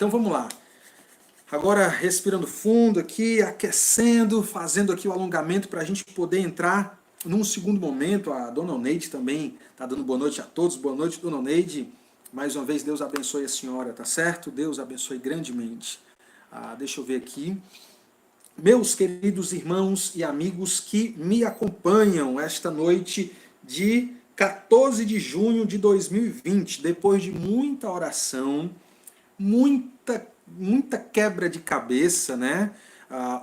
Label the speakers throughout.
Speaker 1: Então vamos lá. Agora respirando fundo aqui, aquecendo, fazendo aqui o alongamento para a gente poder entrar num segundo momento. A dona Oneide também está dando boa noite a todos. Boa noite, dona Oneide. Mais uma vez, Deus abençoe a senhora, tá certo? Deus abençoe grandemente. Deixa eu ver aqui. Meus queridos irmãos e amigos que me acompanham esta noite de 14 de junho de 2020, depois de muita oração, muita quebra de cabeça, né?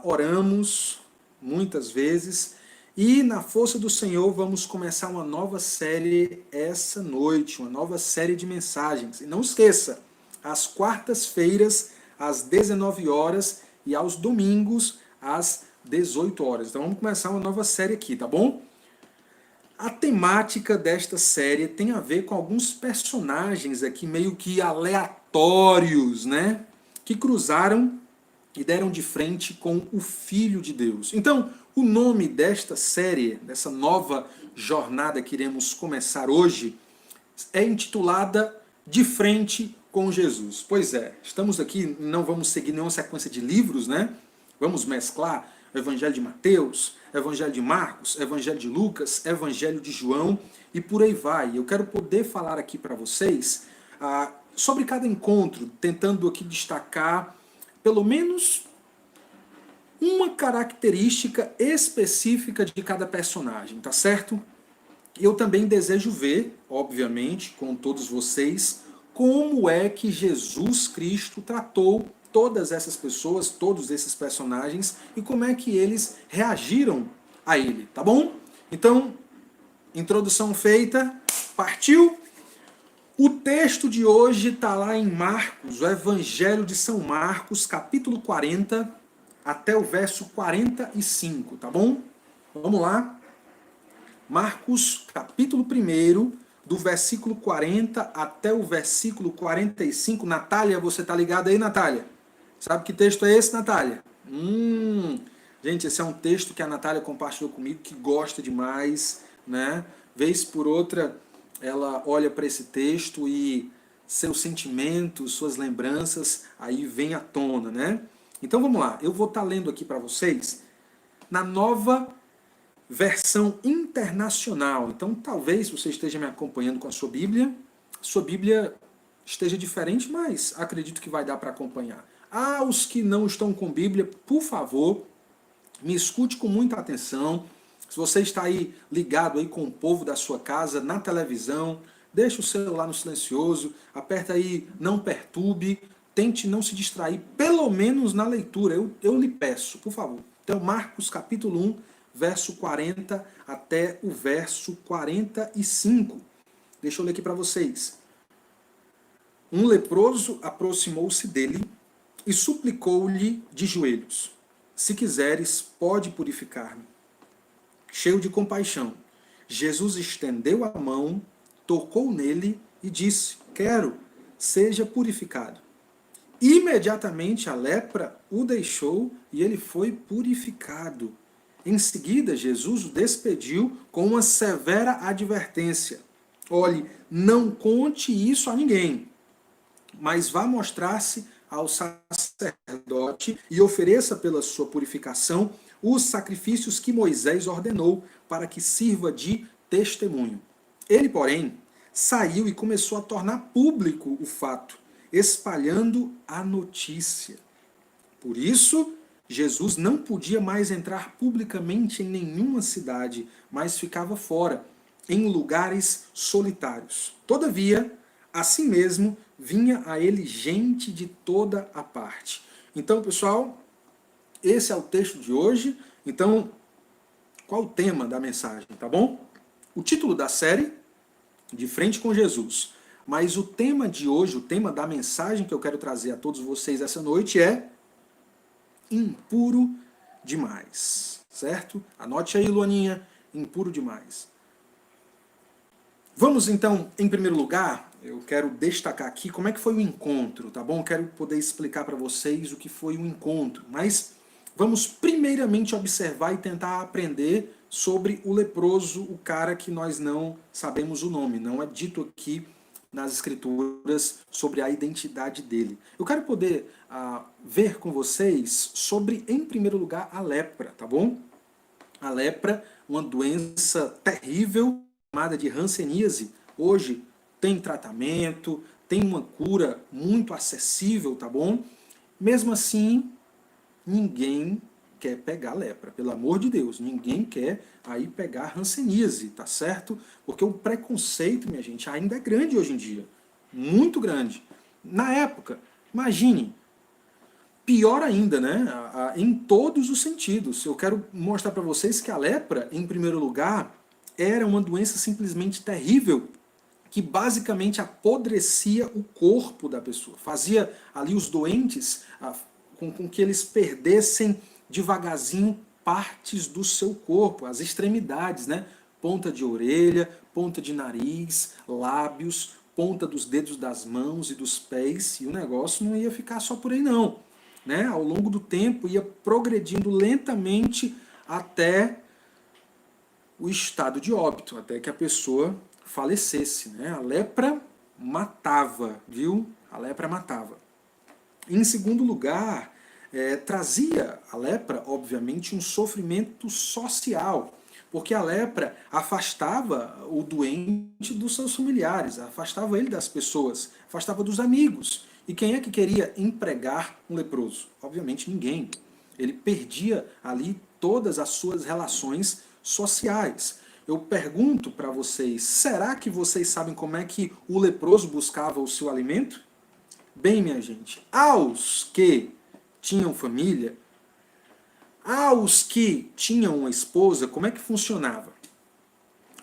Speaker 1: Oramos muitas vezes e na força do Senhor vamos começar uma nova série essa noite, uma nova série de mensagens. E não esqueça, às quartas-feiras, às 19 horas e aos domingos, às 18 horas. Então vamos começar uma nova série aqui, tá bom? A temática desta série tem a ver com alguns personagens aqui meio que aleatórios, né? Que cruzaram e deram de frente com o Filho de Deus. Então, o nome desta série, dessa nova jornada que iremos começar hoje, é intitulada De Frente com Jesus. Pois é, estamos aqui, não vamos seguir nenhuma sequência de livros, né? Vamos mesclar o Evangelho de Mateus, Evangelho de Marcos, Evangelho de Lucas, Evangelho de João e por aí vai. Eu quero poder falar aqui para vocês sobre cada encontro, tentando aqui destacar pelo menos uma característica específica de cada personagem, tá certo? Eu também desejo ver, obviamente, com todos vocês, como é que Jesus Cristo tratou todas essas pessoas, todos esses personagens, e como é que eles reagiram a ele, tá bom? Então, introdução feita, partiu! O texto de hoje está lá em Marcos, o Evangelho de São Marcos, capítulo 40, até o verso 45, tá bom? Vamos lá. Marcos, capítulo 1, do versículo 40 até o versículo 45. Natália, você tá ligada aí, Natália? Sabe que texto é esse, Natália? Gente, esse é um texto que a Natália compartilhou comigo, que gosta demais, né? Vez por outra, ela olha para esse texto e seus sentimentos, suas lembranças, aí vem à tona, né? Então vamos lá, eu vou estar lendo aqui para vocês na nova versão internacional. Então talvez você esteja me acompanhando com a sua Bíblia esteja diferente, mas acredito que vai dar para acompanhar. Os que não estão com Bíblia, por favor, me escute com muita atenção. Se você está aí ligado aí com o povo da sua casa, na televisão, deixa o celular no silencioso, aperta aí não perturbe, tente não se distrair, pelo menos na leitura, eu lhe peço, por favor. Então, Marcos capítulo 1, verso 40 até o verso 45. Deixa eu ler aqui para vocês. Um leproso aproximou-se dele e suplicou-lhe de joelhos: se quiseres, pode purificar-me. Cheio de compaixão, Jesus estendeu a mão, tocou nele e disse: quero, seja purificado. Imediatamente a lepra o deixou e ele foi purificado. Em seguida, Jesus o despediu com uma severa advertência: olhe, não conte isso a ninguém, mas vá mostrar-se ao sacerdote e ofereça pela sua purificação os sacrifícios que Moisés ordenou para que sirva de testemunho. Ele, porém, saiu e começou a tornar público o fato, espalhando a notícia. Por isso, Jesus não podia mais entrar publicamente em nenhuma cidade, mas ficava fora, em lugares solitários. Todavia, assim mesmo, vinha a ele gente de toda a parte. Então, pessoal, esse é o texto de hoje. Então, qual o tema da mensagem, tá bom? O título da série, De Frente com Jesus. Mas o tema de hoje, o tema da mensagem que eu quero trazer a todos vocês essa noite é impuro demais, certo? Anote aí, Luaninha, impuro demais. Vamos então, em primeiro lugar, eu quero destacar aqui como é que foi o encontro, tá bom? Eu quero poder explicar para vocês o que foi o encontro, mas vamos primeiramente observar e tentar aprender sobre o leproso, o cara que nós não sabemos o nome, não é dito aqui nas Escrituras sobre a identidade dele. Eu quero poder ver com vocês sobre, em primeiro lugar, a lepra, tá bom? A lepra, uma doença terrível, chamada de hanseníase, hoje tem tratamento, tem uma cura muito acessível, tá bom? Mesmo assim, ninguém quer pegar lepra, pelo amor de Deus, ninguém quer aí pegar hanseníase, tá certo? Porque o preconceito, minha gente, ainda é grande hoje em dia, muito grande. Na época, imagine, pior ainda, né? Em todos os sentidos. Eu quero mostrar para vocês que a lepra, em primeiro lugar, era uma doença simplesmente terrível, que basicamente apodrecia o corpo da pessoa. Fazia ali os doentes com que eles perdessem devagarzinho partes do seu corpo, as extremidades, né? Ponta de orelha, ponta de nariz, lábios, ponta dos dedos das mãos e dos pés, e o negócio não ia ficar só por aí não. Né? Ao longo do tempo ia progredindo lentamente até o estado de óbito, até que a pessoa falecesse. Né? A lepra matava, viu? A lepra matava. Em segundo lugar, trazia a lepra, obviamente, um sofrimento social, porque a lepra afastava o doente dos seus familiares, afastava ele das pessoas, afastava dos amigos. E quem é que queria empregar um leproso? Obviamente ninguém. Ele perdia ali todas as suas relações sociais. Eu pergunto para vocês, será que vocês sabem como é que o leproso buscava o seu alimento? Bem, minha gente, aos que tinham família, aos que tinham uma esposa, como é que funcionava?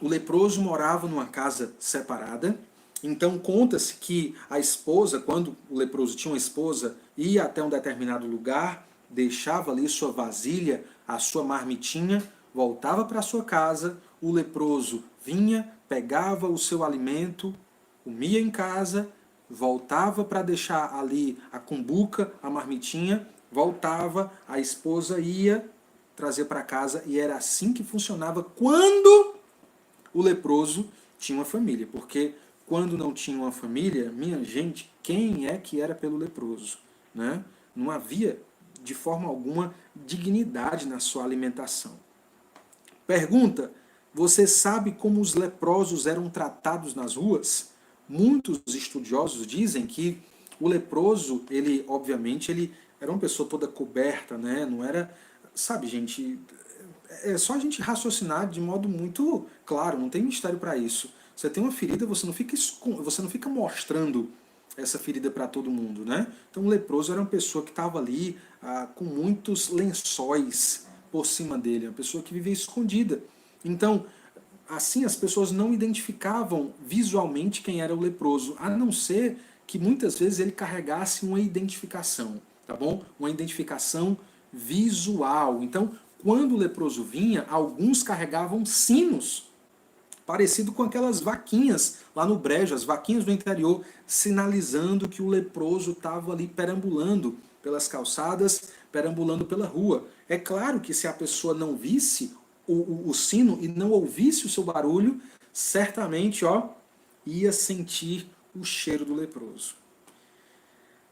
Speaker 1: O leproso morava numa casa separada, então conta-se que a esposa, quando o leproso tinha uma esposa, ia até um determinado lugar, deixava ali sua vasilha, a sua marmitinha, voltava para sua casa, o leproso vinha, pegava o seu alimento, comia em casa, voltava para deixar ali a cumbuca, a marmitinha, voltava, a esposa ia trazer para casa, e era assim que funcionava quando o leproso tinha uma família, porque quando não tinha uma família, minha gente, quem é que era pelo leproso? Né? Não havia, de forma alguma, dignidade na sua alimentação. Pergunta, você sabe como os leprosos eram tratados nas ruas? Muitos estudiosos dizem que o leproso, ele, obviamente, ele era uma pessoa toda coberta, né? Não era, sabe, gente, é só a gente raciocinar de modo muito claro, não tem mistério para isso. Você tem uma ferida, você não fica mostrando essa ferida para todo mundo, né? Então o leproso era uma pessoa que estava ali com muitos lençóis por cima dele, uma pessoa que vivia escondida. Então, assim, as pessoas não identificavam visualmente quem era o leproso, a não ser que muitas vezes ele carregasse uma identificação, tá bom? Uma identificação visual. Então, quando o leproso vinha, alguns carregavam sinos, parecido com aquelas vaquinhas lá no brejo, as vaquinhas do interior, sinalizando que o leproso estava ali perambulando pelas calçadas, perambulando pela rua. É claro que se a pessoa não visse o sino e não ouvisse o seu barulho, certamente ia sentir o cheiro do leproso.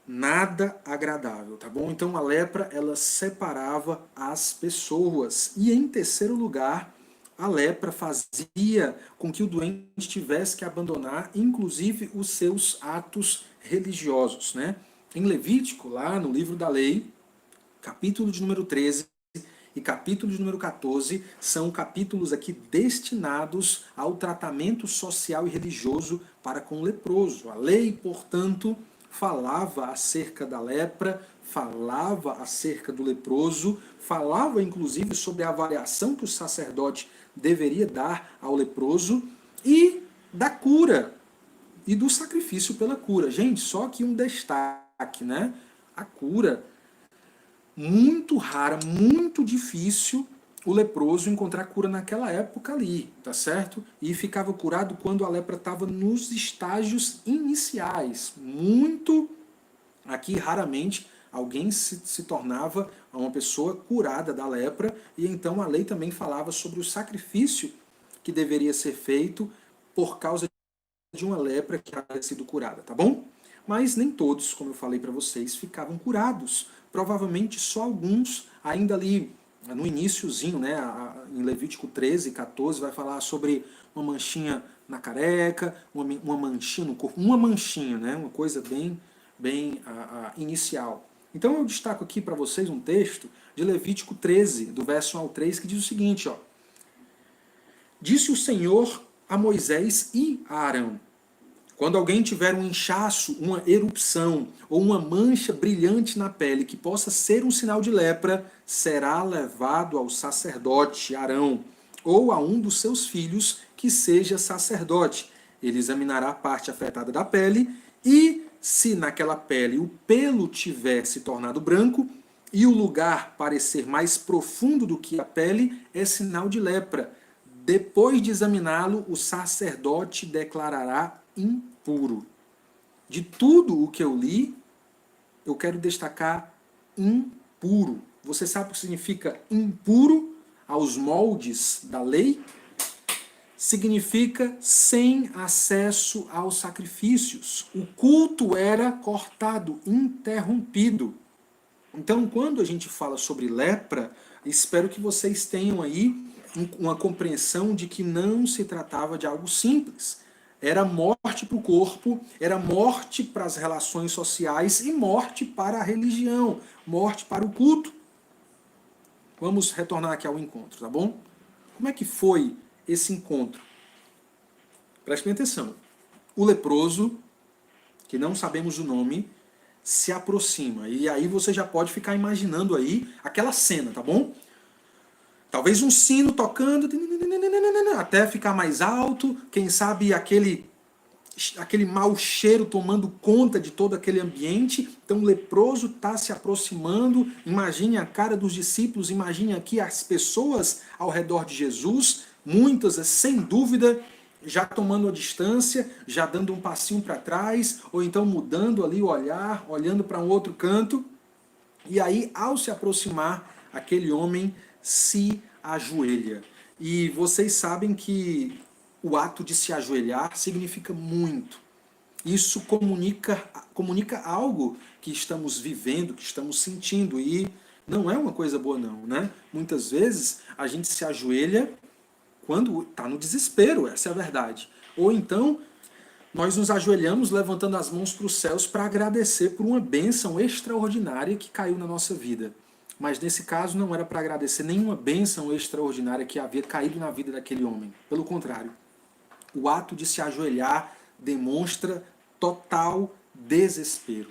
Speaker 1: Nada agradável, tá bom? Então a lepra, ela separava as pessoas. E em terceiro lugar, a lepra fazia com que o doente tivesse que abandonar, inclusive, os seus atos religiosos, né? Em Levítico, lá no livro da lei, capítulo de número 13 e capítulo de número 14, são capítulos aqui destinados ao tratamento social e religioso para com o leproso. A lei, portanto, falava acerca da lepra, falava acerca do leproso, falava inclusive sobre a avaliação que o sacerdote deveria dar ao leproso e da cura e do sacrifício pela cura. Gente, só que um destaque, né? A cura, muito rara, muito difícil o leproso encontrar cura naquela época ali, tá certo? E ficava curado quando a lepra estava nos estágios iniciais. Muito, aqui raramente, alguém se tornava uma pessoa curada da lepra, e então a lei também falava sobre o sacrifício que deveria ser feito por causa de uma lepra que havia sido curada, tá bom? Mas nem todos, como eu falei para vocês, ficavam curados. Provavelmente só alguns, ainda ali no iniciozinho, né, em Levítico 13, 14, vai falar sobre uma manchinha na careca, uma manchinha no corpo, uma manchinha, né, uma coisa bem inicial. Então eu destaco aqui para vocês um texto de Levítico 13, do verso 1 ao 3, que diz o seguinte, ó: Disse o Senhor a Moisés e a Arão: quando alguém tiver um inchaço, uma erupção ou uma mancha brilhante na pele que possa ser um sinal de lepra, será levado ao sacerdote Arão ou a um dos seus filhos que seja sacerdote. Ele examinará a parte afetada da pele e, se naquela pele o pelo tiver se tornado branco e o lugar parecer mais profundo do que a pele, é sinal de lepra. Depois de examiná-lo, o sacerdote declarará impuro. De tudo o que eu li, eu quero destacar impuro. Você sabe o que significa impuro aos moldes da lei? Significa sem acesso aos sacrifícios. O culto era cortado, interrompido. Então, quando a gente fala sobre lepra, espero que vocês tenham aí uma compreensão de que não se tratava de algo simples. Era morte para o corpo, era morte para as relações sociais e morte para a religião, morte para o culto. Vamos retornar aqui ao encontro, tá bom? Como é que foi esse encontro? Prestem atenção. O leproso, que não sabemos o nome, se aproxima. E aí você já pode ficar imaginando aí aquela cena, tá bom? Talvez um sino tocando até ficar mais alto, quem sabe aquele mau cheiro tomando conta de todo aquele ambiente. Então o leproso está se aproximando. Imagine a cara dos discípulos, imagine aqui as pessoas ao redor de Jesus, muitas, sem dúvida, já tomando a distância, já dando um passinho para trás, ou então mudando ali o olhar, olhando para um outro canto. E aí, ao se aproximar, aquele homem se ajoelha. E vocês sabem que o ato de se ajoelhar significa muito. Isso comunica algo que estamos vivendo, que estamos sentindo, e não é uma coisa boa não, né? Muitas vezes a gente se ajoelha quando está no desespero, essa é a verdade. Ou então nós nos ajoelhamos levantando as mãos para os céus para agradecer por uma bênção extraordinária que caiu na nossa vida. Mas nesse caso não era para agradecer nenhuma bênção extraordinária que havia caído na vida daquele homem. Pelo contrário, o ato de se ajoelhar demonstra total desespero.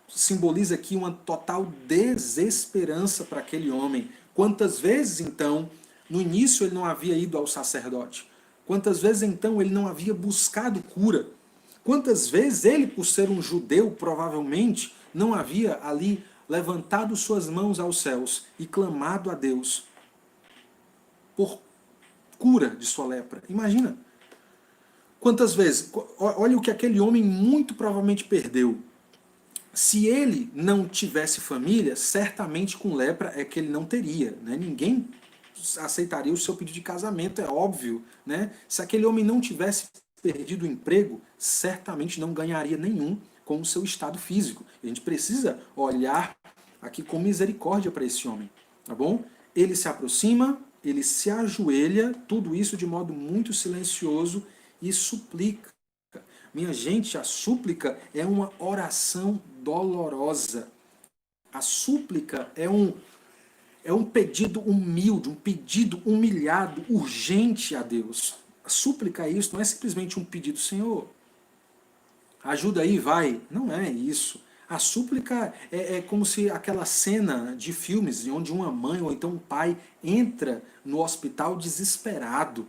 Speaker 1: Simboliza aqui uma total desesperança para aquele homem. Quantas vezes, então, no início ele não havia ido ao sacerdote? Quantas vezes, então, ele não havia buscado cura? Quantas vezes ele, por ser um judeu, provavelmente, não havia ali levantado suas mãos aos céus e clamado a Deus por cura de sua lepra? Imagina. Quantas vezes? Olha o que aquele homem muito provavelmente perdeu. Se ele não tivesse família, certamente com lepra é que ele não teria, né? Ninguém aceitaria o seu pedido de casamento, é óbvio, né? Se aquele homem não tivesse perdido o emprego, certamente não ganharia nenhum com o seu estado físico. A gente precisa olhar aqui com misericórdia para esse homem, tá bom? Ele se aproxima, ele se ajoelha, tudo isso de modo muito silencioso e suplica. Minha gente, a súplica é uma oração dolorosa. A súplica é um pedido humilde, um pedido humilhado, urgente a Deus. A súplica é isso, não é simplesmente um pedido, Senhor, ajuda aí, vai. Não é isso. A súplica é como se aquela cena de filmes onde uma mãe ou então um pai entra no hospital desesperado,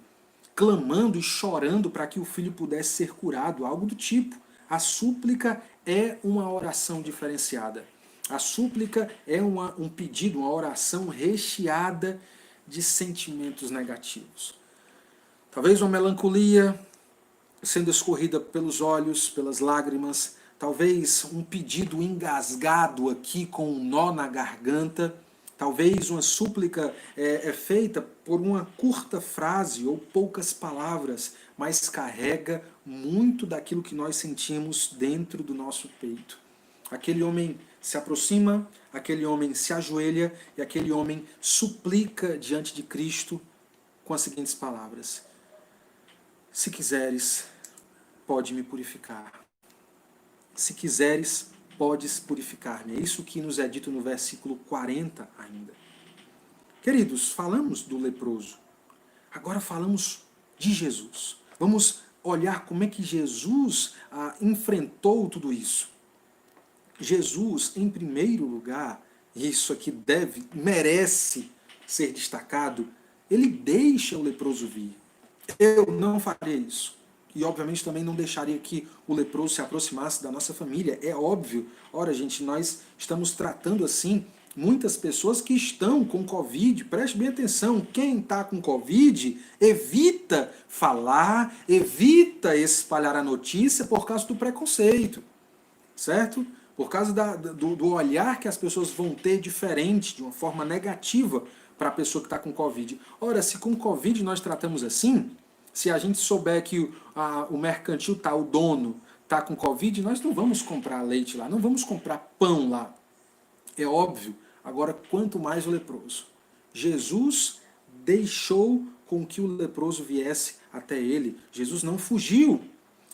Speaker 1: clamando e chorando para que o filho pudesse ser curado, algo do tipo. A súplica é uma oração diferenciada. A súplica é um pedido, uma oração recheada de sentimentos negativos. Talvez uma melancolia sendo escorrida pelos olhos, pelas lágrimas, talvez um pedido engasgado aqui com um nó na garganta, talvez uma súplica feita por uma curta frase ou poucas palavras, mas carrega muito daquilo que nós sentimos dentro do nosso peito. Aquele homem se aproxima, aquele homem se ajoelha e aquele homem suplica diante de Cristo com as seguintes palavras: se quiseres, pode me purificar. Se quiseres, podes purificar-me. É isso que nos é dito no versículo 40 ainda. Queridos, falamos do leproso. Agora falamos de Jesus. Vamos olhar como é que Jesus enfrentou tudo isso. Jesus, em primeiro lugar, e isso aqui merece ser destacado, ele deixa o leproso vir. Eu não faria isso. E, obviamente, também não deixaria que o leproso se aproximasse da nossa família. É óbvio. Ora, gente, nós estamos tratando, assim, muitas pessoas que estão com Covid. Preste bem atenção. Quem está com Covid, evita falar, evita espalhar a notícia por causa do preconceito. Certo? Por causa do olhar que as pessoas vão ter diferente, de uma forma negativa, para a pessoa que está com Covid. Ora, se com Covid nós tratamos assim, se a gente souber que o mercantil o dono está com Covid, nós não vamos comprar leite lá, não vamos comprar pão lá. É óbvio. Agora, quanto mais o leproso. Jesus deixou com que o leproso viesse até ele. Jesus não fugiu.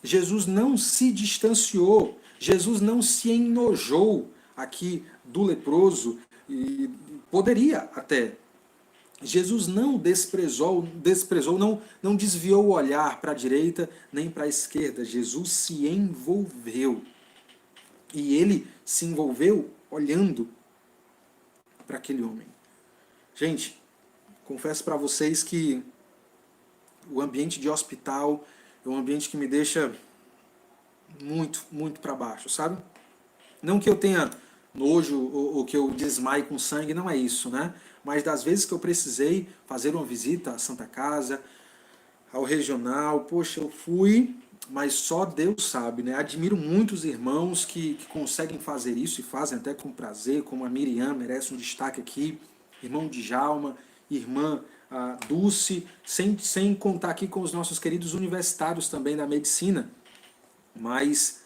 Speaker 1: Jesus não se distanciou. Jesus não se enojou aqui do leproso. E poderia até. Jesus não desprezou, não desviou o olhar para a direita nem para a esquerda. Jesus se envolveu. E ele se envolveu olhando para aquele homem. Gente, confesso para vocês que o ambiente de hospital é um ambiente que me deixa muito, muito para baixo, sabe? Não que eu tenha nojo ou que eu desmaie com sangue, não é isso, né? Mas das vezes que eu precisei fazer uma visita à Santa Casa, ao regional, poxa, eu fui, mas só Deus sabe, né? Admiro muito os irmãos que conseguem fazer isso e fazem até com prazer, como a Miriam, merece um destaque aqui, irmão Djalma, irmã Dulce, sem contar aqui com os nossos queridos universitários também da medicina, mas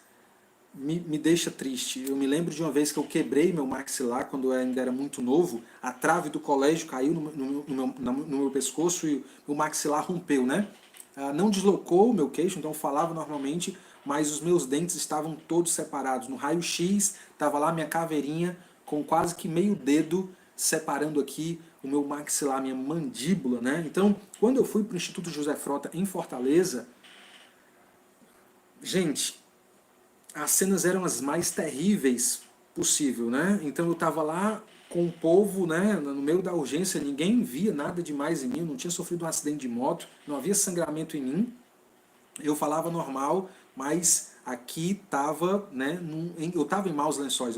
Speaker 1: me deixa triste. Eu me lembro de uma vez que eu quebrei meu maxilar quando eu ainda era muito novo, a trave do colégio caiu no meu pescoço e o maxilar rompeu, né? Não deslocou o meu queixo, então eu falava normalmente, mas os meus dentes estavam todos separados. No raio-x estava lá minha caveirinha com quase que meio dedo separando aqui o meu maxilar, minha mandíbula, né? Então, quando eu fui para o Instituto José Frota em Fortaleza, gente, as cenas eram as mais terríveis possível, né? Então eu estava lá com o povo, né, no meio da urgência, ninguém via nada demais em mim, eu não tinha sofrido um acidente de moto, não havia sangramento em mim, eu falava normal, mas aqui estava, né, eu estava em maus lençóis,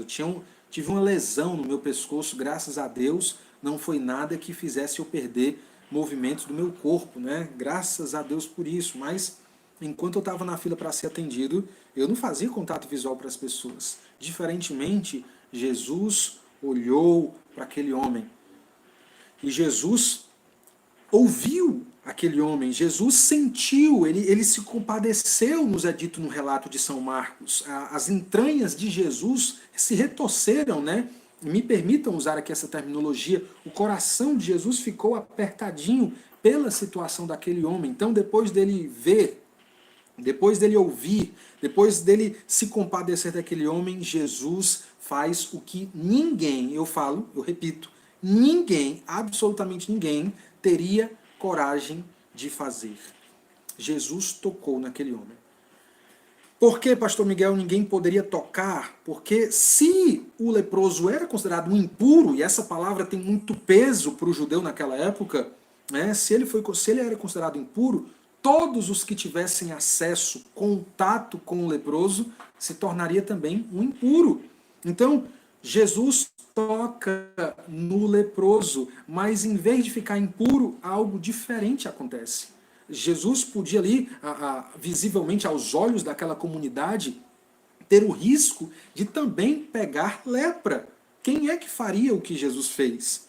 Speaker 1: tive uma lesão no meu pescoço, graças a Deus, não foi nada que fizesse eu perder movimentos do meu corpo, né? Graças a Deus por isso, mas enquanto eu estava na fila para ser atendido, eu não fazia contato visual para as pessoas. Diferentemente, Jesus olhou para aquele homem. E Jesus ouviu aquele homem. Jesus sentiu, ele se compadeceu, nos é dito no relato de São Marcos. As entranhas de Jesus se retorceram, né? Me permitam usar aqui essa terminologia. O coração de Jesus ficou apertadinho pela situação daquele homem. Então, depois dele ver, depois dele ouvir, depois dele se compadecer daquele homem, Jesus faz o que ninguém, eu repito, ninguém, absolutamente ninguém, teria coragem de fazer. Jesus tocou naquele homem. Por que, pastor Miguel, ninguém poderia tocar? Porque se o leproso era considerado um impuro, e essa palavra tem muito peso para o judeu naquela época, né? Se ele era considerado impuro, todos os que tivessem acesso, contato com o leproso, se tornaria também um impuro. Então, Jesus toca no leproso, mas em vez de ficar impuro, algo diferente acontece. Jesus podia ali, visivelmente aos olhos daquela comunidade, ter o risco de também pegar lepra. Quem é que faria o que Jesus fez?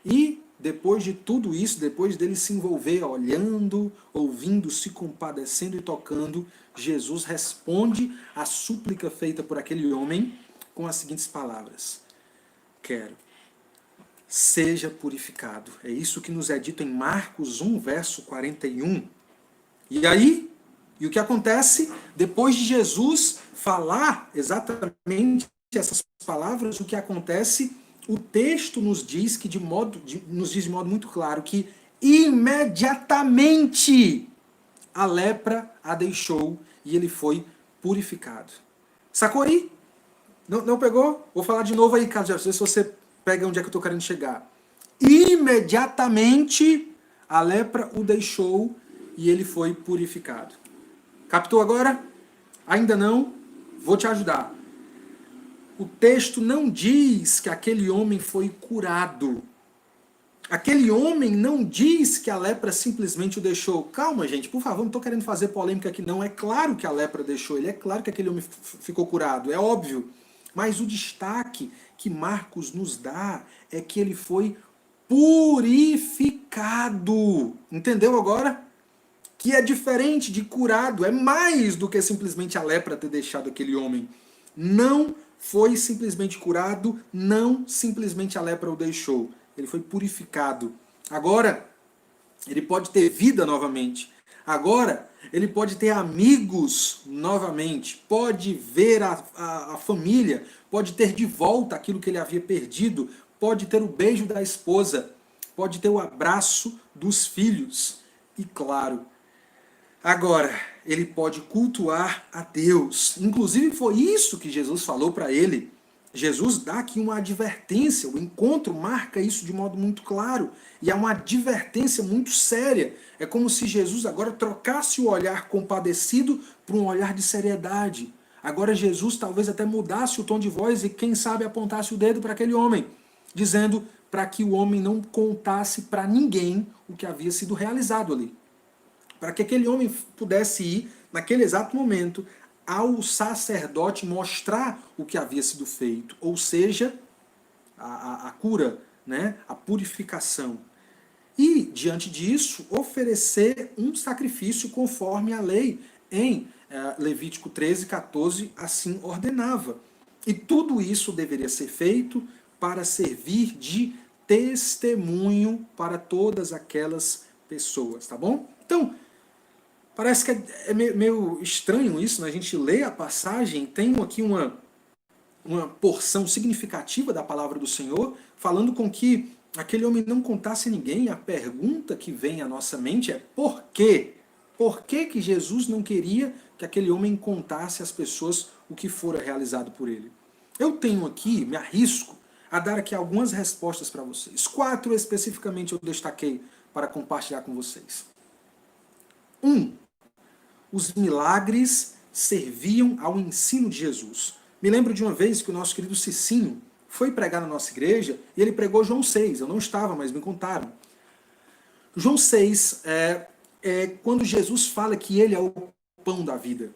Speaker 1: E depois de tudo isso, depois dele se envolver olhando, ouvindo, se compadecendo e tocando, Jesus responde à súplica feita por aquele homem com as seguintes palavras: quero, seja purificado. É isso que nos é dito em Marcos 1, verso 41. E aí, e o que acontece? Depois de Jesus falar exatamente essas palavras, o que acontece? O texto nos diz que nos diz de modo muito claro que imediatamente a lepra a deixou e ele foi purificado. Sacou aí? Não pegou? Vou falar de novo aí, Carlos Jefferson, se você pega onde é que eu estou querendo chegar. Imediatamente a lepra o deixou e ele foi purificado. Captou agora? Ainda não? Vou te ajudar. O texto não diz que aquele homem foi curado. Aquele homem não diz que a lepra simplesmente o deixou. Calma, gente, por favor, não estou querendo fazer polêmica aqui, não. É claro que a lepra deixou ele, é claro que aquele homem ficou curado, é óbvio. Mas o destaque que Marcos nos dá é que ele foi purificado. Entendeu agora? Que é diferente de curado, é mais do que simplesmente a lepra ter deixado aquele homem. Não foi simplesmente curado, não simplesmente a lepra o deixou. Ele foi purificado. Agora, ele pode ter vida novamente. Agora, ele pode ter amigos novamente. Pode ver a família. Pode ter de volta aquilo que ele havia perdido. Pode ter o beijo da esposa. Pode ter o abraço dos filhos. E claro, agora, ele pode cultuar a Deus. Inclusive, foi isso que Jesus falou para ele. Jesus dá aqui uma advertência, o encontro marca isso de modo muito claro. E é uma advertência muito séria. É como se Jesus agora trocasse o olhar compadecido por um olhar de seriedade. Agora Jesus talvez até mudasse o tom de voz e, quem sabe, apontasse o dedo para aquele homem, dizendo para que o homem não contasse para ninguém o que havia sido realizado ali. Para que aquele homem pudesse ir, naquele exato momento, ao sacerdote mostrar o que havia sido feito. Ou seja, a cura, né? A purificação. E, diante disso, oferecer um sacrifício conforme a lei em Levítico 13, 14, assim ordenava. E tudo isso deveria ser feito para servir de testemunho para todas aquelas pessoas, tá bom? Então, parece que é meio estranho isso, né? A gente lê a passagem, tem aqui uma porção significativa da palavra do Senhor, falando com que aquele homem não contasse a ninguém. A pergunta que vem à nossa mente é por quê? Por que que Jesus não queria que aquele homem contasse às pessoas o que fora realizado por ele? Eu tenho aqui, me arrisco a dar aqui algumas respostas para vocês. 4 especificamente eu destaquei para compartilhar com vocês. 1. Os milagres serviam ao ensino de Jesus. Me lembro de uma vez que o nosso querido Cicinho foi pregar na nossa igreja e ele pregou João 6. Eu não estava, mas me contaram. João 6 é quando Jesus fala que ele é o pão da vida.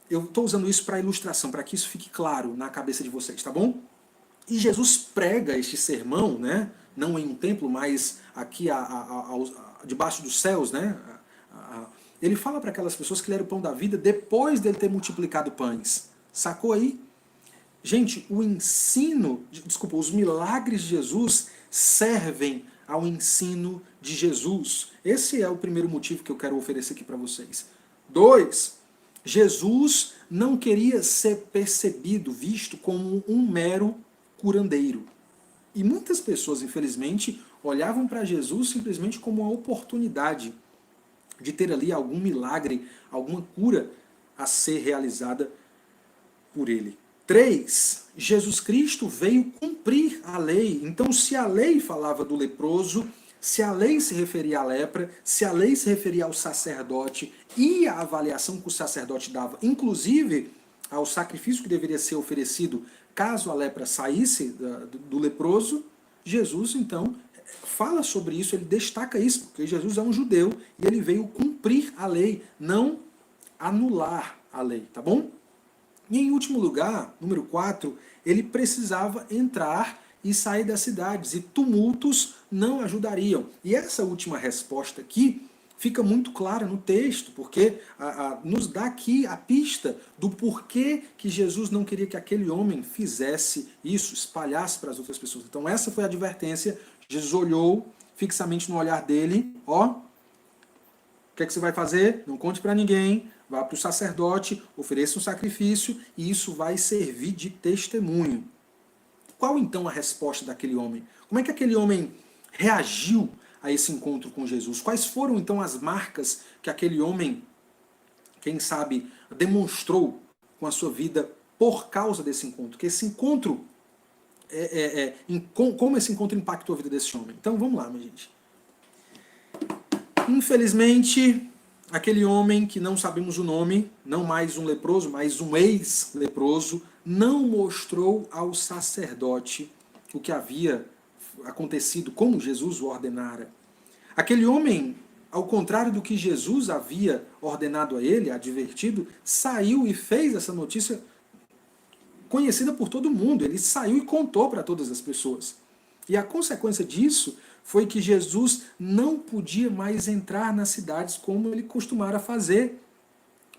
Speaker 1: Eu estou usando isso para ilustração, para que isso fique claro na cabeça de vocês, tá bom? E Jesus prega este sermão, né? Não em um templo, mas aqui debaixo dos céus, né? Ele fala para aquelas pessoas que ele era o pão da vida depois dele ter multiplicado pães. Sacou aí? Gente, os milagres de Jesus servem ao ensino de Jesus. Esse é o primeiro motivo que eu quero oferecer aqui para vocês. 2, Jesus não queria ser percebido, visto como um mero curandeiro. E muitas pessoas, infelizmente, olhavam para Jesus simplesmente como uma oportunidade de ter ali algum milagre, alguma cura a ser realizada por ele. 3. Jesus Cristo veio cumprir a lei. Então, se a lei falava do leproso, se a lei se referia à lepra, se a lei se referia ao sacerdote e à avaliação que o sacerdote dava, inclusive ao sacrifício que deveria ser oferecido caso a lepra saísse do leproso, Jesus, então, fala sobre isso, ele destaca isso, porque Jesus é um judeu e ele veio cumprir a lei, não anular a lei, tá bom? E em último lugar, número 4, ele precisava entrar e sair das cidades, e tumultos não ajudariam. E essa última resposta aqui fica muito clara no texto, porque nos dá aqui a pista do porquê que Jesus não queria que aquele homem fizesse isso, espalhasse para as outras pessoas. Então essa foi a advertência. Jesus olhou fixamente no olhar dele, ó, o que é que você vai fazer? Não conte para ninguém, vá para o sacerdote, ofereça um sacrifício, e isso vai servir de testemunho. Qual então a resposta daquele homem? Como é que aquele homem reagiu a esse encontro com Jesus? Quais foram então as marcas que aquele homem, quem sabe, demonstrou com a sua vida por causa desse encontro? Que esse encontro, como esse encontro impactou a vida desse homem? Então vamos lá, minha gente. Infelizmente, aquele homem que não sabemos o nome, não mais um leproso, mas um ex-leproso, não mostrou ao sacerdote o que havia acontecido, como Jesus o ordenara. Aquele homem, ao contrário do que Jesus havia ordenado a ele, advertido, saiu e fez essa notícia conhecida por todo mundo. Ele saiu e contou para todas as pessoas. E a consequência disso foi que Jesus não podia mais entrar nas cidades como ele costumara fazer.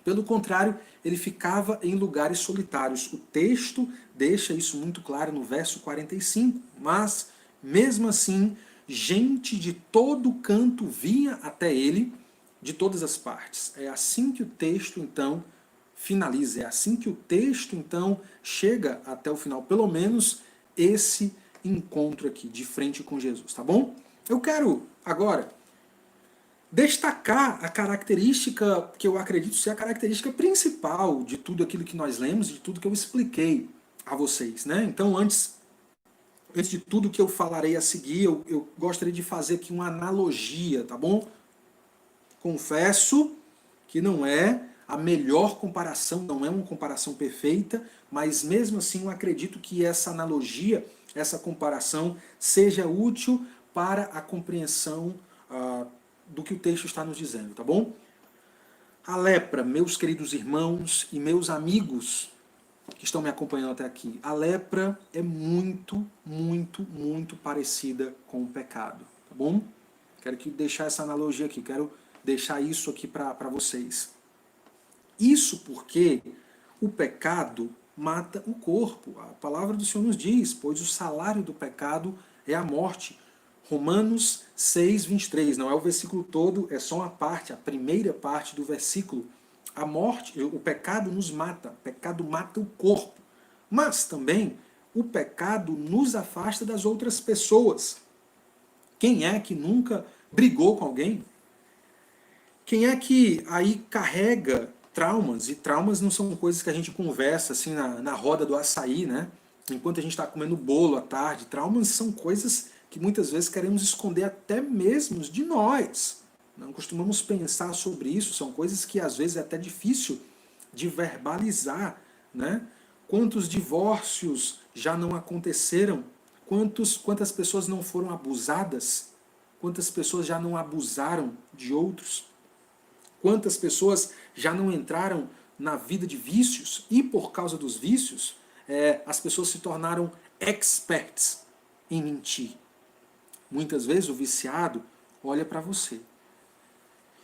Speaker 1: Pelo contrário, ele ficava em lugares solitários. O texto deixa isso muito claro no verso 45. Mas, mesmo assim, gente de todo canto vinha até ele, de todas as partes. É assim que o texto, então, finaliza. É assim que o texto, então, chega até o final. Pelo menos esse encontro aqui, de frente com Jesus, tá bom? Eu quero, agora, destacar a característica que eu acredito ser a característica principal de tudo aquilo que nós lemos, de tudo que eu expliquei a vocês, né? Então, antes de tudo que eu falarei a seguir, eu gostaria de fazer aqui uma analogia, tá bom? Confesso que não é a melhor comparação, não é uma comparação perfeita, mas mesmo assim eu acredito que essa analogia, essa comparação, seja útil para a compreensão do que o texto está nos dizendo, tá bom? A lepra, meus queridos irmãos e meus amigos que estão me acompanhando até aqui, a lepra é muito, muito, muito parecida com o pecado, tá bom? Quero deixar essa analogia aqui, quero deixar isso aqui para vocês. Isso porque o pecado mata o corpo. A palavra do Senhor nos diz, pois o salário do pecado é a morte. Romanos 6, 23. Não é o versículo todo, é só uma parte, a primeira parte do versículo. A morte, o pecado nos mata. O pecado mata o corpo. Mas também o pecado nos afasta das outras pessoas. Quem é que nunca brigou com alguém? Quem é que aí carrega traumas? E traumas não são coisas que a gente conversa assim na roda do açaí, né? Enquanto a gente está comendo bolo à tarde. Traumas são coisas que muitas vezes queremos esconder até mesmo de nós. Não costumamos pensar sobre isso, são coisas que às vezes é até difícil de verbalizar, né? Quantos divórcios já não aconteceram? Quantas pessoas não foram abusadas? Quantas pessoas já não abusaram de outros? Quantas pessoas já não entraram na vida de vícios? E por causa dos vícios, as pessoas se tornaram experts em mentir. Muitas vezes o viciado olha para você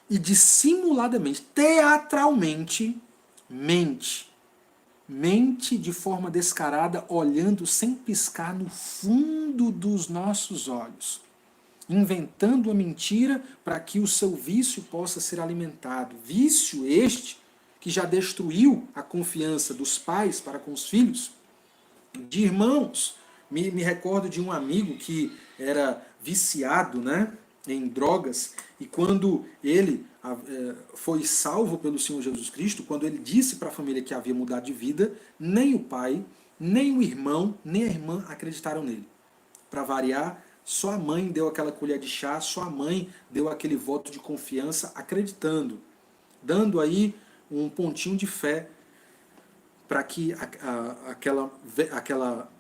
Speaker 1: e dissimuladamente, teatralmente, mente. Mente de forma descarada, olhando sem piscar no fundo dos nossos olhos. Inventando a mentira para que o seu vício possa ser alimentado. Vício este que já destruiu a confiança dos pais para com os filhos, de irmãos. Me recordo de um amigo que era viciado, né, em drogas, e quando ele foi salvo pelo Senhor Jesus Cristo, quando ele disse para a família que havia mudado de vida, nem o pai, nem o irmão, nem a irmã acreditaram nele. Para variar, só a mãe deu aquela colher de chá, só a mãe deu aquele voto de confiança, acreditando, dando aí um pontinho de fé para que aquela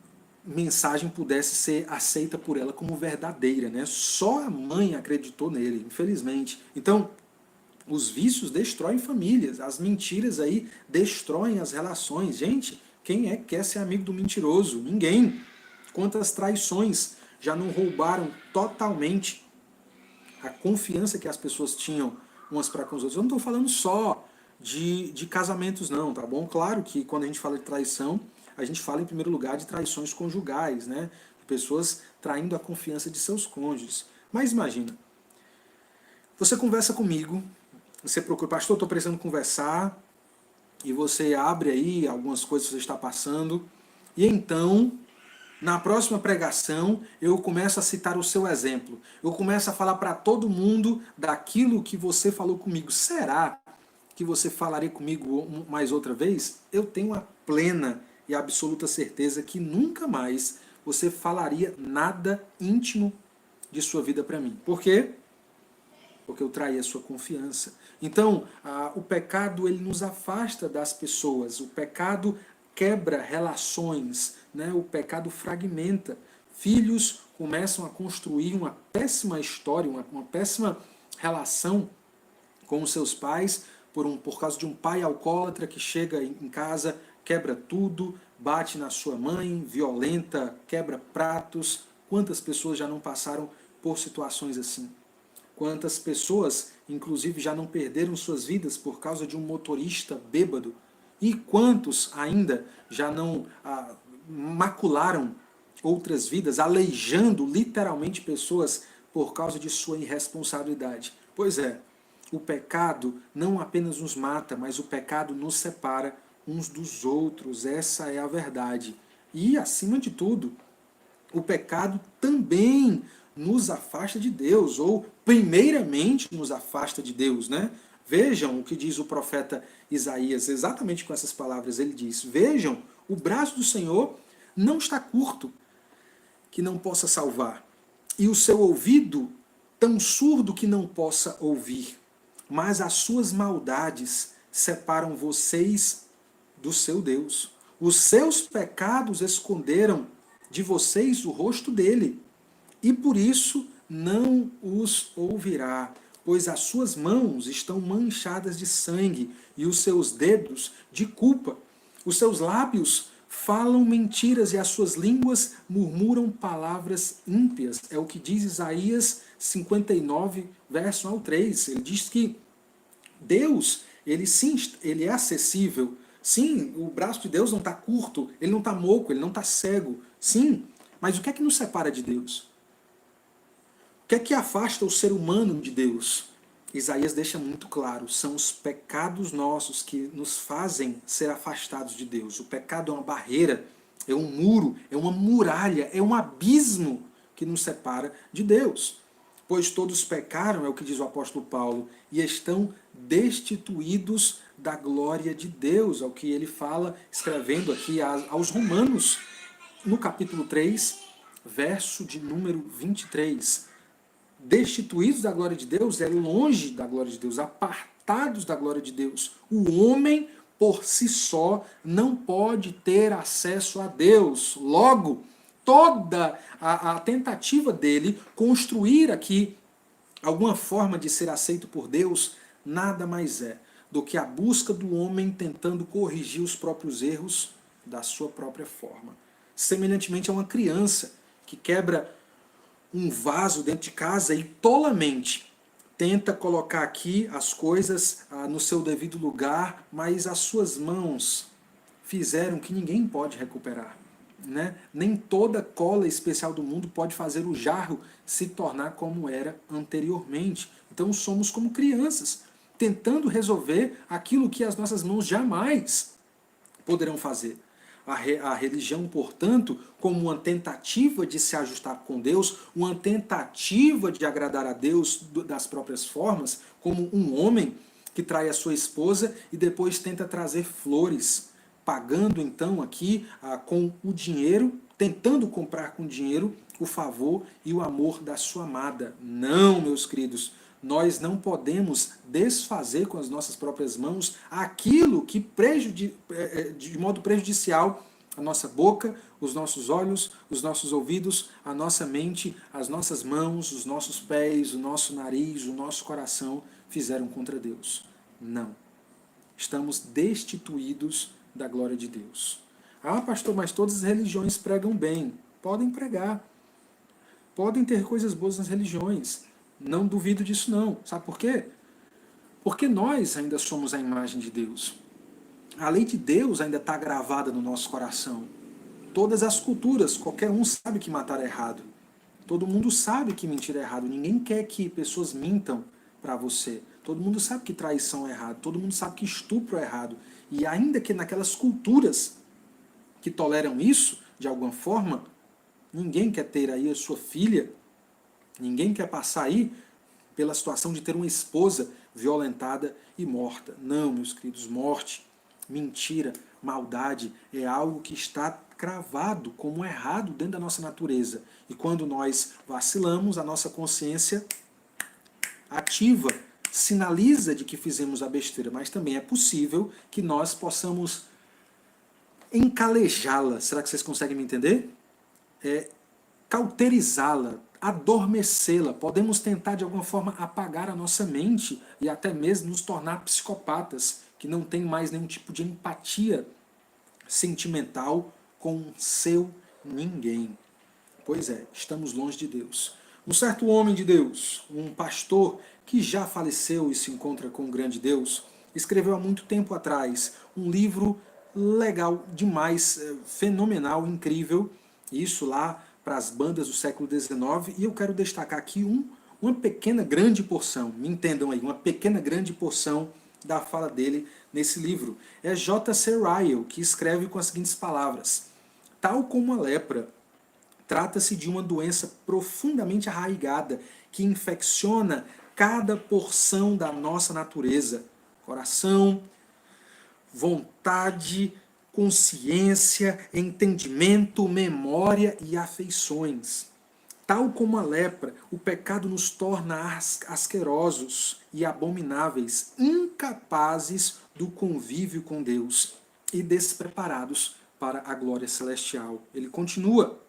Speaker 1: mensagem pudesse ser aceita por ela como verdadeira, né? Só a mãe acreditou nele, infelizmente. Então, os vícios destroem famílias, as mentiras aí destroem as relações. Gente, quem é que quer ser amigo do mentiroso? Ninguém. Quantas traições já não roubaram totalmente a confiança que as pessoas tinham umas para com as outras. Eu não estou falando só de casamentos não, tá bom? Claro que quando a gente fala de traição, a gente fala em primeiro lugar de traições conjugais, né? Pessoas traindo a confiança de seus cônjuges. Mas imagina, você conversa comigo, você procura, pastor, estou precisando conversar, e você abre aí algumas coisas que você está passando, e então, na próxima pregação, eu começo a citar o seu exemplo. Eu começo a falar para todo mundo daquilo que você falou comigo. Será que você falaria comigo mais outra vez? Eu tenho a plena e absoluta certeza que nunca mais você falaria nada íntimo de sua vida para mim. Por quê? Porque eu traí a sua confiança. Então, o pecado ele nos afasta das pessoas. O pecado quebra relações, né? O pecado fragmenta. Filhos começam a construir uma péssima história, uma péssima relação com os seus pais por causa de um pai alcoólatra que chega em casa, quebra tudo, bate na sua mãe, violenta, quebra pratos. Quantas pessoas já não passaram por situações assim? Quantas pessoas, inclusive, já não perderam suas vidas por causa de um motorista bêbado? E quantos ainda já não macularam outras vidas, aleijando literalmente pessoas por causa de sua irresponsabilidade? Pois é, o pecado não apenas nos mata, mas o pecado nos separa uns dos outros. Essa é a verdade. E, acima de tudo, o pecado também nos afasta de Deus, ou primeiramente nos afasta de Deus, né? Vejam o que diz o profeta Isaías, exatamente com essas palavras ele diz: vejam, o braço do Senhor não está curto, que não possa salvar, e o seu ouvido tão surdo que não possa ouvir, mas as suas maldades separam vocês do seu Deus. Os seus pecados esconderam de vocês o rosto dele, e por isso não os ouvirá, pois as suas mãos estão manchadas de sangue e os seus dedos de culpa. Os seus lábios falam mentiras e as suas línguas murmuram palavras ímpias. É o que diz Isaías 59, verso 1 ao 3. Ele diz que Deus, ele sim, ele é acessível. Sim, o braço de Deus não está curto, ele não está moco, ele não está cego. Sim, mas o que é que nos separa de Deus? O que é que afasta o ser humano de Deus? Isaías deixa muito claro, são os pecados nossos que nos fazem ser afastados de Deus. O pecado é uma barreira, é um muro, é uma muralha, é um abismo que nos separa de Deus. Pois todos pecaram, é o que diz o apóstolo Paulo, e estão destituídos da glória de Deus, é o que ele fala escrevendo aqui aos Romanos, no capítulo 3, verso de número 23. Destituídos da glória de Deus é longe da glória de Deus, apartados da glória de Deus. O homem, por si só, não pode ter acesso a Deus. Logo, toda a tentativa dele construir aqui alguma forma de ser aceito por Deus, nada mais é do que a busca do homem tentando corrigir os próprios erros da sua própria forma. Semelhantemente a uma criança que quebra um vaso dentro de casa e tolamente tenta colocar aqui as coisas no seu devido lugar, mas as suas mãos fizeram que ninguém pode recuperar. Né? Nem toda cola especial do mundo pode fazer o jarro se tornar como era anteriormente. Então somos como crianças, tentando resolver aquilo que as nossas mãos jamais poderão fazer. A religião, portanto, como uma tentativa de se ajustar com Deus, uma tentativa de agradar a Deus das próprias formas, como um homem que trai a sua esposa e depois tenta trazer flores, pagando então aqui com o dinheiro, tentando comprar com dinheiro o favor e o amor da sua amada. Não, meus queridos, nós não podemos desfazer com as nossas próprias mãos aquilo que de modo prejudicial a nossa boca, os nossos olhos, os nossos ouvidos, a nossa mente, as nossas mãos, os nossos pés, o nosso nariz, o nosso coração fizeram contra Deus. Não. Estamos destituídos da glória de Deus. Ah, pastor, mas todas as religiões pregam bem. podem pregar, podem ter coisas boas nas religiões. Não duvido disso não. Sabe por quê? Porque nós ainda somos a imagem de Deus. A lei de Deus ainda está gravada no nosso coração. Todas as culturas, qualquer um sabe que matar é errado. Todo mundo sabe que mentir é errado. Ninguém quer que pessoas mintam para você. Todo mundo sabe que traição é errado. Todo mundo sabe que estupro é errado. E ainda que naquelas culturas que toleram isso, de alguma forma, ninguém quer ter aí a sua filha, ninguém quer passar aí pela situação de ter uma esposa violentada e morta. Não, meus queridos, morte, mentira, maldade é algo que está cravado como errado dentro da nossa natureza. E quando nós vacilamos, a nossa consciência ativa, sinaliza de que fizemos a besteira, mas também é possível que nós possamos encalejá-la. Será que vocês conseguem me entender? Cauterizá-la, adormecê-la. Podemos tentar de alguma forma apagar a nossa mente e até mesmo nos tornar psicopatas, que não tem mais nenhum tipo de empatia sentimental com seu ninguém. Pois é, estamos longe de Deus. Um certo homem de Deus, um pastor que já faleceu e se encontra com o grande Deus, escreveu há muito tempo atrás um livro legal demais, fenomenal, incrível, isso lá para as bandas do século XIX, e eu quero destacar aqui uma pequena grande porção, me entendam aí, uma pequena grande porção da fala dele nesse livro. É J.C. Ryle que escreve com as seguintes palavras: tal como a lepra, trata-se de uma doença profundamente arraigada que infecciona cada porção da nossa natureza, coração, vontade, consciência, entendimento, memória e afeições. Tal como a lepra, o pecado nos torna asquerosos e abomináveis, incapazes do convívio com Deus e despreparados para a glória celestial. Ele continua: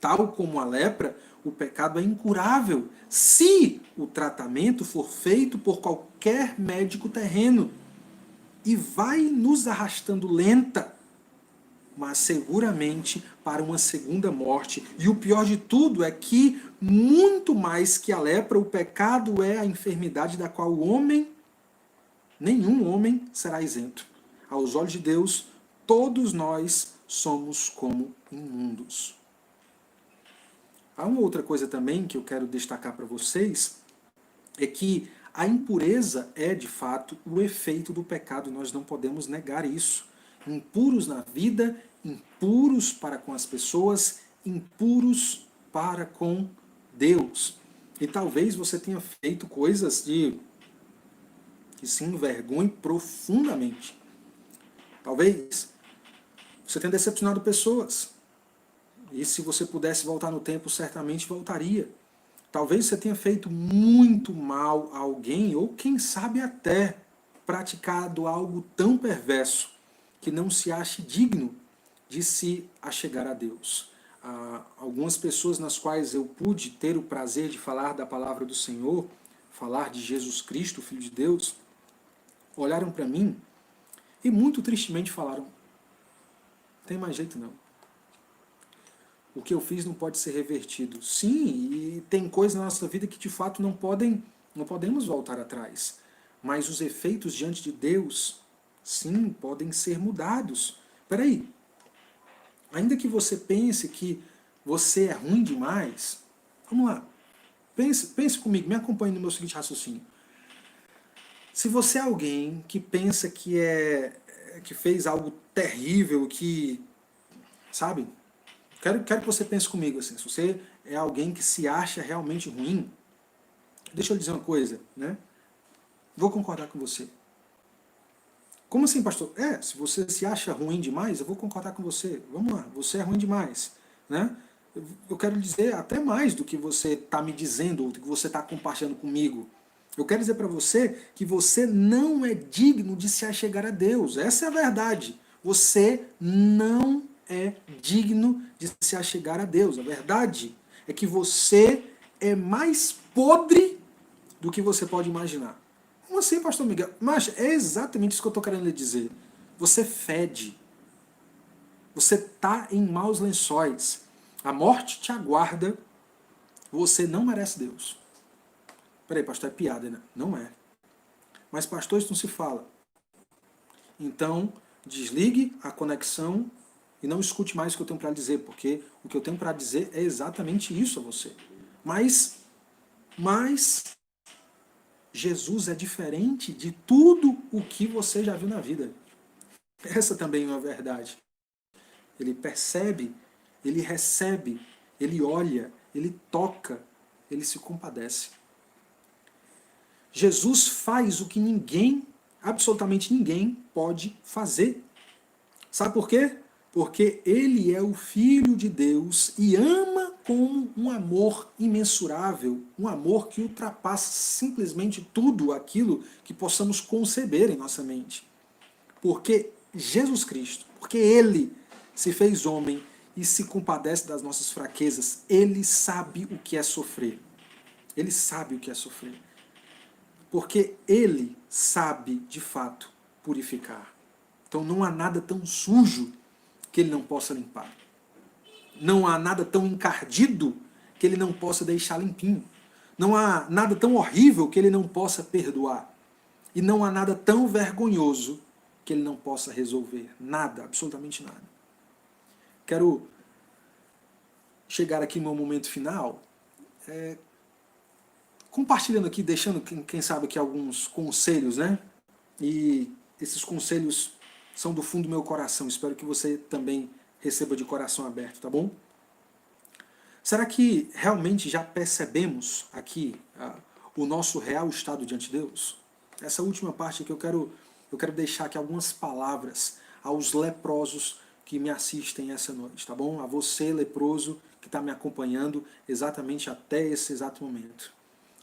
Speaker 1: tal como a lepra, o pecado é incurável se o tratamento for feito por qualquer médico terreno e vai nos arrastando lenta, mas seguramente para uma segunda morte. E o pior de tudo é que, muito mais que a lepra, o pecado é a enfermidade da qual nenhum homem será isento. Aos olhos de Deus, todos nós somos como imundos. Há uma outra coisa também que eu quero destacar para vocês, é que a impureza é, de fato, o efeito do pecado, e nós não podemos negar isso. Impuros na vida, impuros para com as pessoas, impuros para com Deus. E talvez você tenha feito coisas que se envergonhe profundamente. Talvez você tenha decepcionado pessoas. E se você pudesse voltar no tempo, certamente voltaria. Talvez você tenha feito muito mal a alguém, ou quem sabe até praticado algo tão perverso que não se ache digno de se achegar a Deus. Algumas pessoas nas quais eu pude ter o prazer de falar da palavra do Senhor, falar de Jesus Cristo, Filho de Deus, olharam para mim e muito tristemente falaram: não tem mais jeito não. O que eu fiz não pode ser revertido. Sim, e tem coisas na nossa vida que de fato não podemos voltar atrás. Mas os efeitos diante de Deus, sim, podem ser mudados. Espera aí. Ainda que você pense que você é ruim demais, vamos lá. Pense comigo, me acompanhe no meu seguinte raciocínio. Se você é alguém que pensa que fez algo terrível, que, sabe? Quero que você pense comigo assim. Se você é alguém que se acha realmente ruim, deixa eu dizer uma coisa, né? Vou concordar com você. Como assim, pastor? Se você se acha ruim demais, eu vou concordar com você. Vamos lá, você é ruim demais, né? Eu quero dizer até mais do que você está me dizendo, ou do que você está compartilhando comigo. Eu quero dizer para você que você não é digno de se achegar a Deus. Essa é a verdade. Você não é digno de se achegar a Deus. A verdade é que você é mais podre do que você pode imaginar. Como assim, pastor Miguel? Mas é exatamente isso que eu estou querendo lhe dizer. Você fede. Você está em maus lençóis. A morte te aguarda, você não merece Deus. Peraí, pastor, é piada, né? Não é. Mas pastor, isso não se fala. Então, desligue a conexão e não escute mais o que eu tenho para dizer, porque o que eu tenho para dizer é exatamente isso a você. Mas Jesus é diferente de tudo o que você já viu na vida. Essa também é uma verdade. Ele percebe, ele recebe, ele olha, ele toca, ele se compadece. Jesus faz o que ninguém, absolutamente ninguém, pode fazer. Sabe por quê? Porque ele é o Filho de Deus e ama com um amor imensurável, um amor que ultrapassa simplesmente tudo aquilo que possamos conceber em nossa mente. Porque Jesus Cristo, porque ele se fez homem e se compadece das nossas fraquezas, ele sabe o que é sofrer. Ele sabe o que é sofrer. Porque ele sabe, de fato, purificar. Então não há nada tão sujo que ele não possa limpar. Não há nada tão encardido que ele não possa deixar limpinho. Não há nada tão horrível que ele não possa perdoar. E não há nada tão vergonhoso que ele não possa resolver. Nada, absolutamente nada. Quero chegar aqui no meu momento final, compartilhando aqui, deixando, quem sabe, aqui alguns conselhos, né? E esses conselhos são do fundo do meu coração. Espero que você também receba de coração aberto, tá bom? Será que realmente já percebemos aqui o nosso real estado diante de Deus? Essa última parte aqui eu quero deixar aqui algumas palavras aos leprosos que me assistem essa noite, tá bom? A você, leproso, que está me acompanhando exatamente até esse exato momento.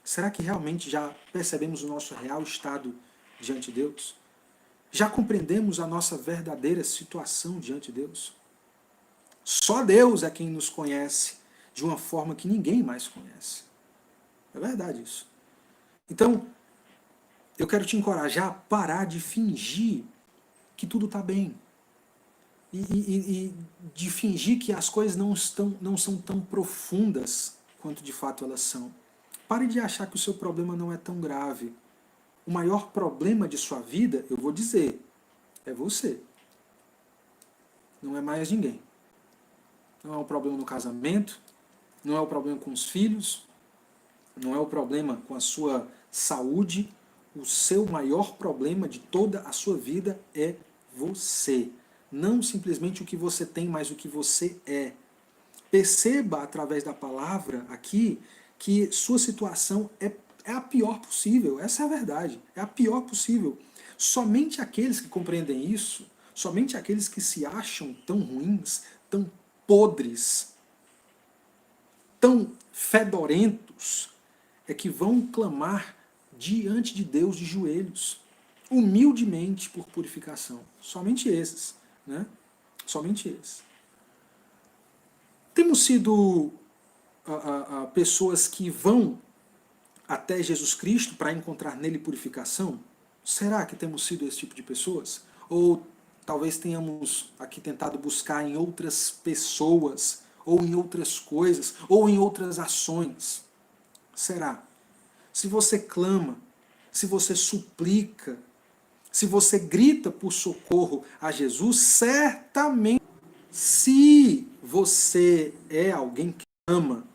Speaker 1: Será que realmente já percebemos o nosso real estado diante de Deus? Já compreendemos a nossa verdadeira situação diante de Deus? Só Deus é quem nos conhece de uma forma que ninguém mais conhece. É verdade isso. Então, eu quero te encorajar a parar de fingir que tudo está bem. E de fingir que as coisas não são tão profundas quanto de fato elas são. Pare de achar que o seu problema não é tão grave. O maior problema de sua vida, eu vou dizer, é você. Não é mais ninguém. Não é um problema no casamento, não é o problema com os filhos, não é o problema com a sua saúde. O seu maior problema de toda a sua vida é você. Não simplesmente o que você tem, mas o que você é. Perceba através da palavra aqui que sua situação é a pior possível. Essa é a verdade. É a pior possível. Somente aqueles que compreendem isso, somente aqueles que se acham tão ruins, tão podres, tão fedorentos, é que vão clamar diante de Deus de joelhos, humildemente por purificação. Somente esses, né? Somente esses. Temos sido pessoas que vão até Jesus Cristo para encontrar nele purificação? Será que temos sido esse tipo de pessoas? Ou talvez tenhamos aqui tentado buscar em outras pessoas, ou em outras coisas, ou em outras ações? Será? Se você clama, se você suplica, se você grita por socorro a Jesus, certamente, se você é alguém que ama,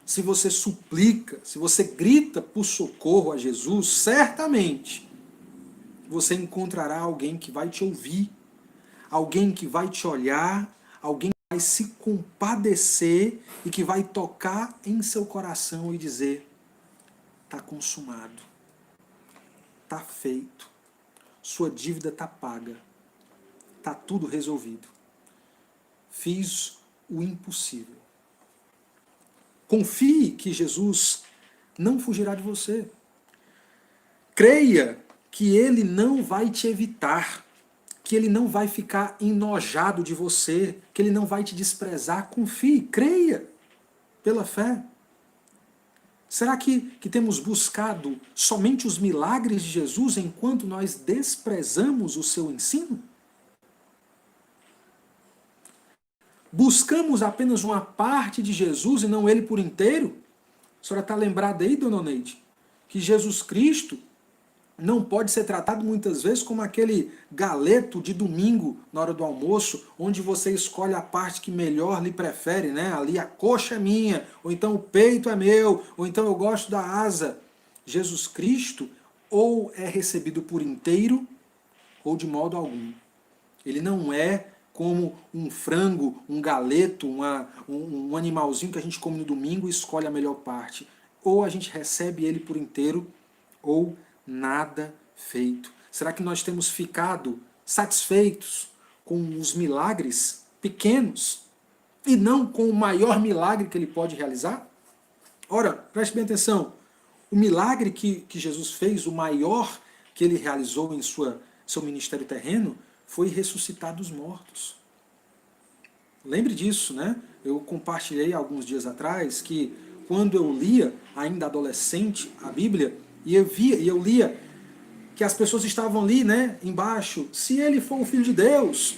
Speaker 1: se você suplica, se você grita por socorro a Jesus, certamente você encontrará alguém que vai te ouvir, alguém que vai te olhar, alguém que vai se compadecer e que vai tocar em seu coração e dizer: está consumado, está feito, sua dívida está paga, está tudo resolvido. Fiz o impossível. Confie que Jesus não fugirá de você. Creia que Ele não vai te evitar, que Ele não vai ficar enojado de você, que Ele não vai te desprezar. Confie, creia, pela fé. Será que temos buscado somente os milagres de Jesus enquanto nós desprezamos o seu ensino? Buscamos apenas uma parte de Jesus e não ele por inteiro? A senhora está lembrada aí, dona Neide, que Jesus Cristo não pode ser tratado muitas vezes como aquele galeto de domingo na hora do almoço, onde você escolhe a parte que melhor lhe prefere, né? Ali a coxa é minha, ou então o peito é meu, ou então eu gosto da asa. Jesus Cristo ou é recebido por inteiro ou de modo algum. Ele não é como um frango, um galeto, um animalzinho que a gente come no domingo e escolhe a melhor parte. Ou a gente recebe ele por inteiro, ou nada feito. Será que nós temos ficado satisfeitos com os milagres pequenos e não com o maior milagre que ele pode realizar? Ora, preste bem atenção. O milagre que Jesus fez, o maior que ele realizou em seu ministério terreno, foi ressuscitar dos mortos. Lembre disso, né? Eu compartilhei alguns dias atrás que quando eu lia, ainda adolescente, a Bíblia, e eu lia que as pessoas estavam ali, né, embaixo, se ele for o Filho de Deus,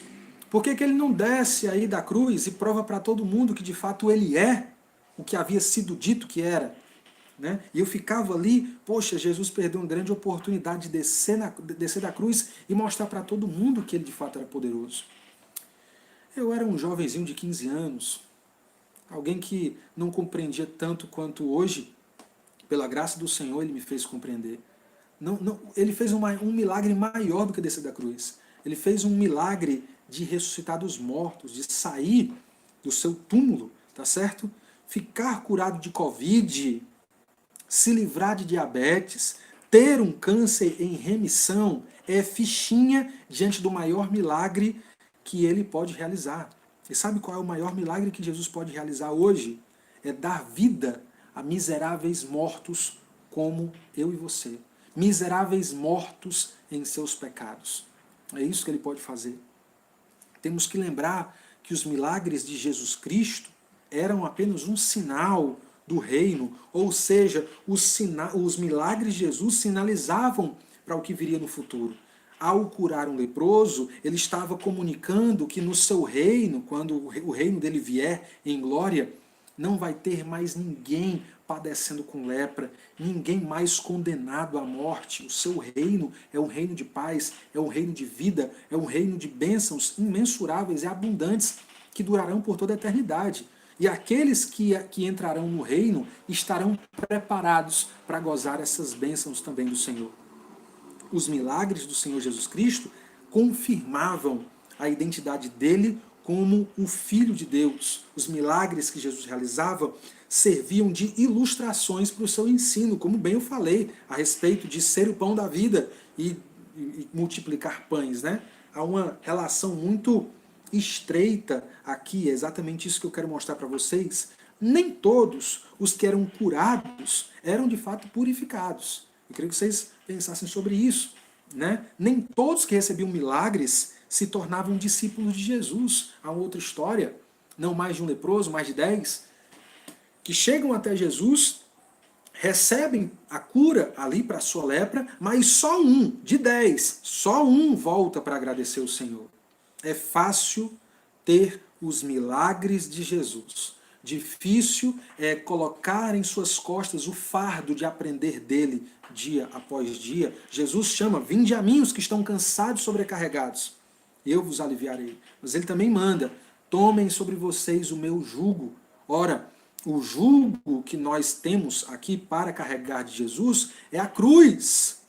Speaker 1: por que ele não desce aí da cruz e prova para todo mundo que de fato ele é o que havia sido dito que era? Né? E eu ficava ali, poxa, Jesus perdeu uma grande oportunidade de descer da cruz e mostrar para todo mundo que ele de fato era poderoso. Eu era um jovenzinho de 15 anos, alguém que não compreendia tanto quanto hoje, pela graça do Senhor ele me fez compreender. Ele fez um milagre maior do que descer da cruz. Ele fez um milagre de ressuscitar dos mortos, de sair do seu túmulo, tá certo? Ficar curado de Covid, se livrar de diabetes, ter um câncer em remissão, é fichinha diante do maior milagre que ele pode realizar. E sabe qual é o maior milagre que Jesus pode realizar hoje? É dar vida a miseráveis mortos como eu e você. Miseráveis mortos em seus pecados. É isso que ele pode fazer. Temos que lembrar que os milagres de Jesus Cristo eram apenas um sinal do reino, ou seja, os milagres de Jesus sinalizavam para o que viria no futuro. Ao curar um leproso, ele estava comunicando que no seu reino, quando o reino dele vier em glória, não vai ter mais ninguém padecendo com lepra, ninguém mais condenado à morte. O seu reino é um reino de paz, é um reino de vida, é um reino de bênçãos imensuráveis e abundantes que durarão por toda a eternidade. E aqueles que entrarão no reino estarão preparados para gozar essas bênçãos também do Senhor. Os milagres do Senhor Jesus Cristo confirmavam a identidade dele como o Filho de Deus. Os milagres que Jesus realizava serviam de ilustrações para o seu ensino, como bem eu falei, a respeito de ser o pão da vida e multiplicar pães, né? Há uma relação muito estreita aqui, é exatamente isso que eu quero mostrar para vocês. Nem todos os que eram curados eram de fato purificados. Eu queria que vocês pensassem sobre isso, né? Nem todos que recebiam milagres se tornavam discípulos de Jesus. Há outra história, não mais de um leproso, mais de 10, que chegam até Jesus, recebem a cura ali para a sua lepra, mas só um de 10, só um volta para agradecer o Senhor. É fácil ter os milagres de Jesus. Difícil é colocar em suas costas o fardo de aprender dele dia após dia. Jesus chama, vinde a mim os que estão cansados e sobrecarregados, eu vos aliviarei. Mas ele também manda, tomem sobre vocês o meu jugo. Ora, o jugo que nós temos aqui para carregar de Jesus é a cruz.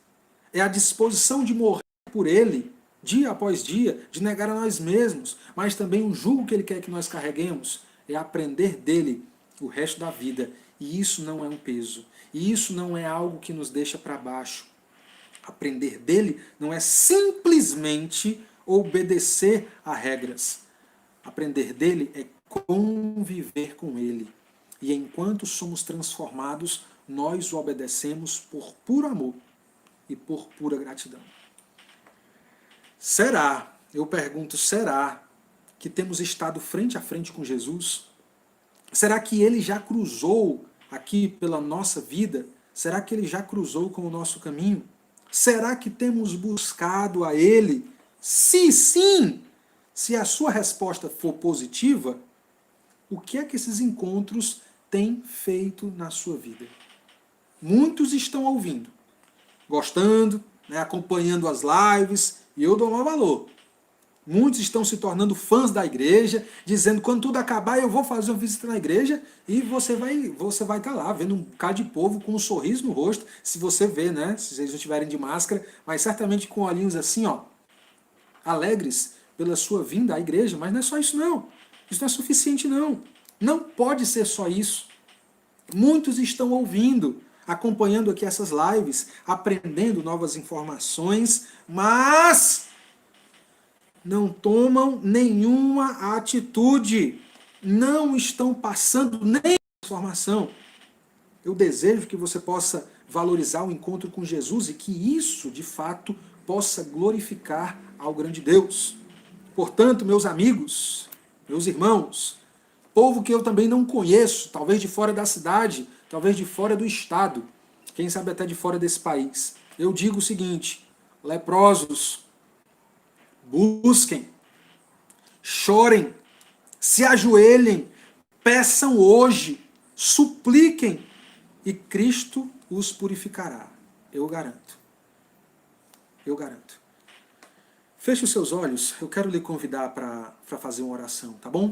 Speaker 1: É a disposição de morrer por ele, dia após dia, de negar a nós mesmos. Mas também o jugo que ele quer que nós carreguemos é aprender dele o resto da vida. E isso não é um peso. E isso não é algo que nos deixa para baixo. Aprender dele não é simplesmente obedecer a regras. Aprender dele é conviver com ele. E enquanto somos transformados, nós o obedecemos por puro amor e por pura gratidão. Será, eu pergunto, será que temos estado frente a frente com Jesus? Será que ele já cruzou aqui pela nossa vida? Será que ele já cruzou com o nosso caminho? Será que temos buscado a ele? Se sim, se a sua resposta for positiva, O que é que esses encontros têm feito na sua vida? Muitos estão ouvindo, gostando, né, acompanhando as lives, e eu dou maior valor. Muitos estão se tornando fãs da igreja, dizendo, quando tudo acabar, eu vou fazer uma visita na igreja, e você vai estar lá, vendo um bocado de povo com um sorriso no rosto, se você vê, né? Se vocês não estiverem de máscara, mas certamente com olhinhos assim, ó, alegres pela sua vinda à igreja, mas não é só isso não. Isso não é suficiente não. Não pode ser só isso. Muitos estão ouvindo, acompanhando aqui essas lives, aprendendo novas informações, mas não tomam nenhuma atitude, não estão passando nem informação. Eu desejo que você possa valorizar o encontro com Jesus e que isso, de fato, possa glorificar ao grande Deus. Portanto, meus amigos, meus irmãos, povo que eu também não conheço, talvez de fora da cidade, talvez de fora do estado, quem sabe até de fora desse país, eu digo o seguinte: leprosos, busquem, chorem, se ajoelhem, peçam hoje, supliquem, e Cristo os purificará. Eu garanto. Eu garanto. Feche os seus olhos, eu quero lhe convidar para fazer uma oração, tá bom?